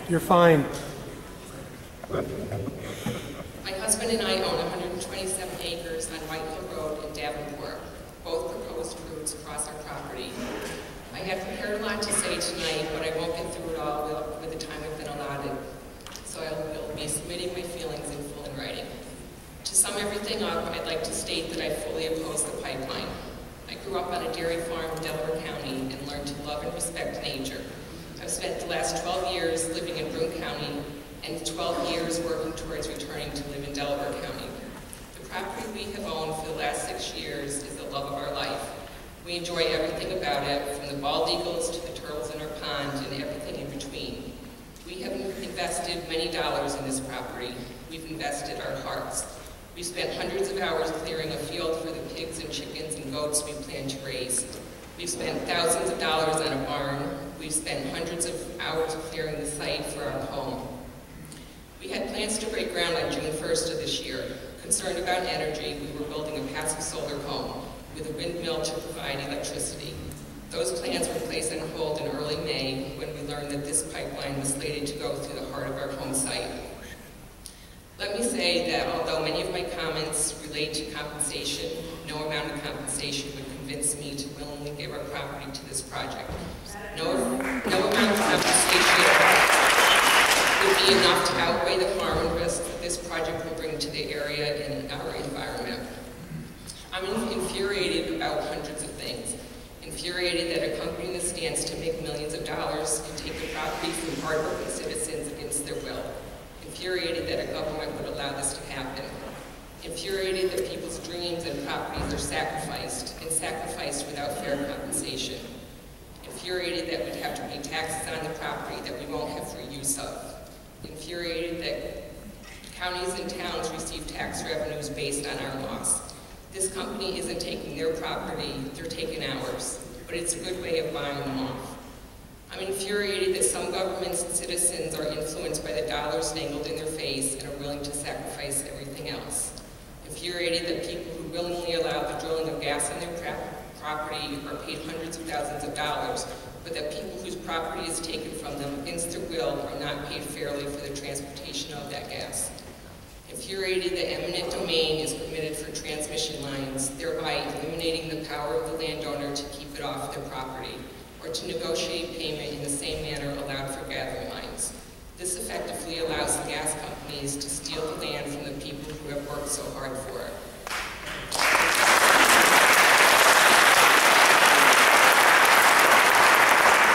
You're fine. My husband and I own 127 acres on White Hill Road in Davenport, both proposed routes across our property. I had prepared a lot to say tonight, but I won't get through it all with the time I've been allotted, so I will be submitting my feelings in full in writing. To sum everything up, I'd like to state that I fully oppose the pipeline. I grew up on a dairy farm in Delaware County and learned to love and respect nature. I've spent the last 12 years living in Broome County and 12 years working towards returning to live in Delaware County. The property we have owned for the last 6 years is the love of our life. We enjoy everything about it, from the bald eagles to the turtles in our pond and everything in between. We have invested many dollars in this property. We've invested our hearts. We've spent hundreds of hours clearing a field for the pigs and chickens and goats we plan to raise. We've spent thousands of dollars on a barn. We've spent hundreds of hours clearing the site for our home. We had plans to break ground on June 1st of this year. Concerned about energy, we were building a passive solar home with a windmill to provide electricity. Those plans were placed on hold in early May when we learned that this pipeline was slated to go through the heart of our home site. Let me say that although many of my comments relate to compensation, no amount of compensation would convince me to willingly give our property to this project. No amount of compensation would be enough to outweigh the harm and risk that this project will bring to the area and our environment. I'm infuriated about hundreds of things. Infuriated that a company that stands to make millions of dollars can take the property from hardworking citizens against their will. Infuriated that a government would allow this to happen. Infuriated that people's dreams and properties are sacrificed, and sacrificed without fair compensation. Infuriated that we'd have to pay taxes on the property that we won't have free use of. Infuriated that counties and towns receive tax revenues based on our loss. This company isn't taking their property, they're taking ours, but it's a good way of buying them off. I'm infuriated that some governments and citizens are influenced by the dollars dangled in their face and are willing to sacrifice everything else. Infuriated that people who willingly allow the drilling of gas on their property are paid hundreds of thousands of dollars, but that people whose property is taken from them against their will are not paid fairly for the transportation of that gas. Infuriated that eminent domain is permitted for transmission lines, thereby eliminating the power of the landowner to keep it off their property, or to negotiate payment in the same manner allowed for gathering lines. This effectively allows the gas companies to steal the land from the people who have worked so hard for it.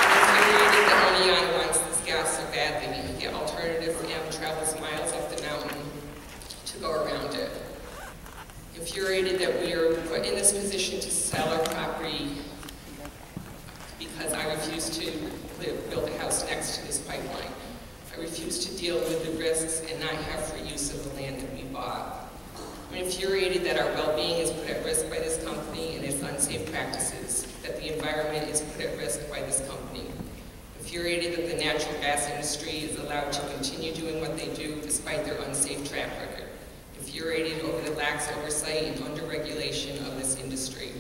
I'm infuriated that Oneonta wants this gas so badly, yet alternative M travels miles up the mountain to go around it. Infuriated that we are put in this position to sell our property because I refuse to build a house next to this pipeline. I refuse to deal with the risks and not have free use of the land that we bought. I'm infuriated that our well-being is put at risk by this company and its unsafe practices, that the environment is put at risk by this company. Infuriated that the natural gas industry is allowed to continue doing what they do despite their unsafe track record. Infuriated over the lax oversight and under-regulation of this industry.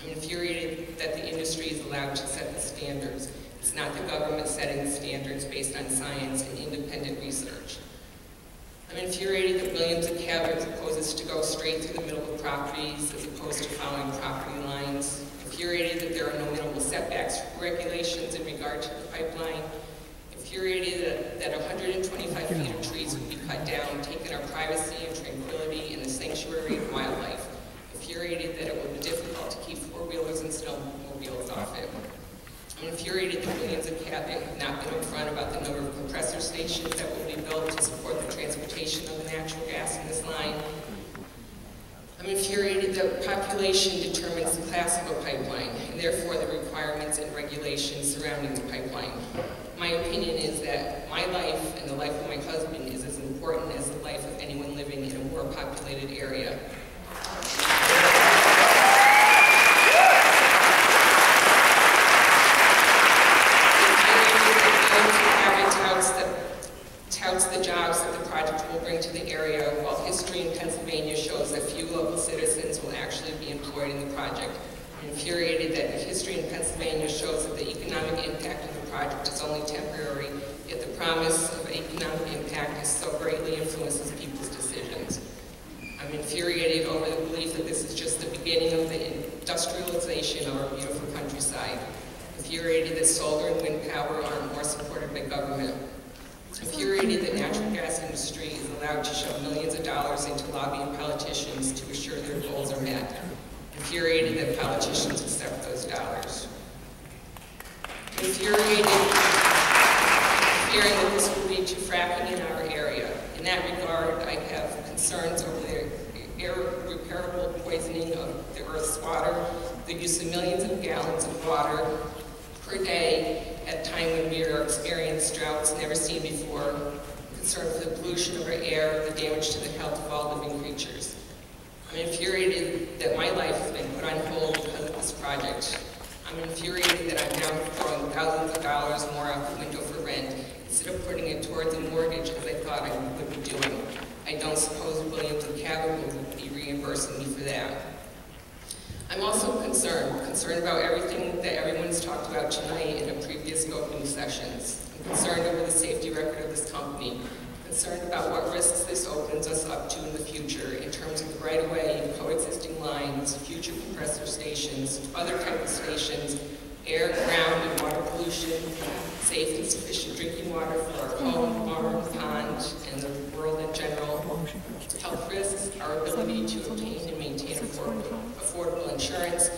I'm infuriated that the industry is allowed to set the standards. It's not the government setting the standards based on science and independent research. I'm infuriated that Williams and Cabot proposes to go straight through the middle of properties as opposed to following property lines. Infuriated that there are no minimal setbacks regulations in regard to the pipeline. Infuriated that 125 feet of trees would be cut down, taking our privacy and tranquility and the sanctuary of wildlife. Infuriated that it will be difficult to keep four-wheelers and snowmobiles off it. I'm infuriated that Williams and Cabot have not been upfront about the number of compressor stations that will be built to support the transportation of the natural gas in this line. I'm infuriated that population determines the class of a pipeline, and therefore the requirements and regulations surrounding the pipeline. My opinion is that my life and the life of my husband is as important as the life of anyone living in a more populated area. Touts the jobs that the project will bring to the area, while history in Pennsylvania shows that few local citizens will actually be employed in the project. I'm infuriated that history in Pennsylvania shows that the economic impact of the project is only temporary yet the promise of economic impact is so greatly influences people's decisions. I'm infuriated over the belief that this is just the beginning of the industrialization of our beautiful countryside. Infuriated that solar and wind power are more supported by government. Infuriated that natural gas industry is allowed to shove millions of dollars into lobbying politicians to assure their goals are met. Infuriated that politicians accept those dollars. Infuriated fearing that this will lead to fracking in our area. In that regard, I have concerns over the irreparable poisoning of the Earth's water, the use of millions of gallons of water per day at a time when we are experiencing droughts never seen before, concerned with the pollution of our air, the damage to the health of all living creatures. I'm infuriated that my life has been put on hold because of this project. I'm infuriated that I'm now throwing thousands of dollars more out the window for rent instead of putting it towards a mortgage as I thought I would be doing. I don't suppose Williams and Cabot will be reimbursing me for that. I'm also concerned about everything that everyone's talked about tonight in the previous scoping sessions. I'm concerned over the safety record of this company. I'm concerned about what risks this opens us up to in the future in terms of the right-of-way, coexisting lines, future compressor stations, other type of stations, air, ground, and water pollution, safe and sufficient drinking water for our home, farm, pond, and the world in general, health risks, our ability to obtain and maintain affordable insurance,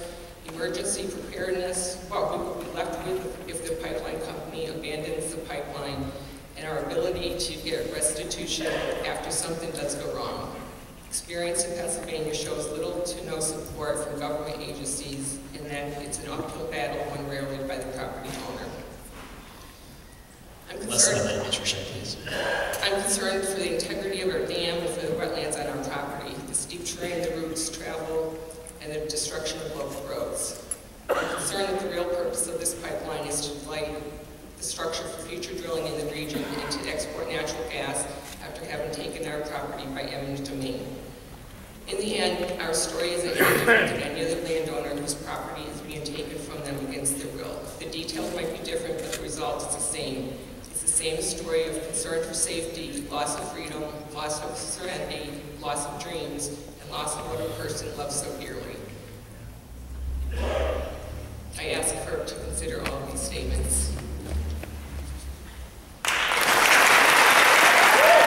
emergency preparedness, what we will be left with if the pipeline company abandons the pipeline, and our ability to get restitution after something does go wrong. Experience in Pennsylvania shows little to no support from government agencies, and that it's an uphill battle won rarely by the property owner. I'm concerned for the integrity of our dam and for the wetlands on our property, the steep terrain the routes travel, and the destruction of local roads. I'm concerned that the real purpose of this pipeline is to light the structure for future drilling in the region and to export natural gas after having taken our property by eminent domain. In the end, our story is any different than any other landowner whose property is being taken from them against their will. The details might be different, but the result is the same. It's the same story of concern for safety, loss of freedom, loss of serenity, loss of dreams, and loss of what a person loves so dearly. I ask FERC to consider all of these statements.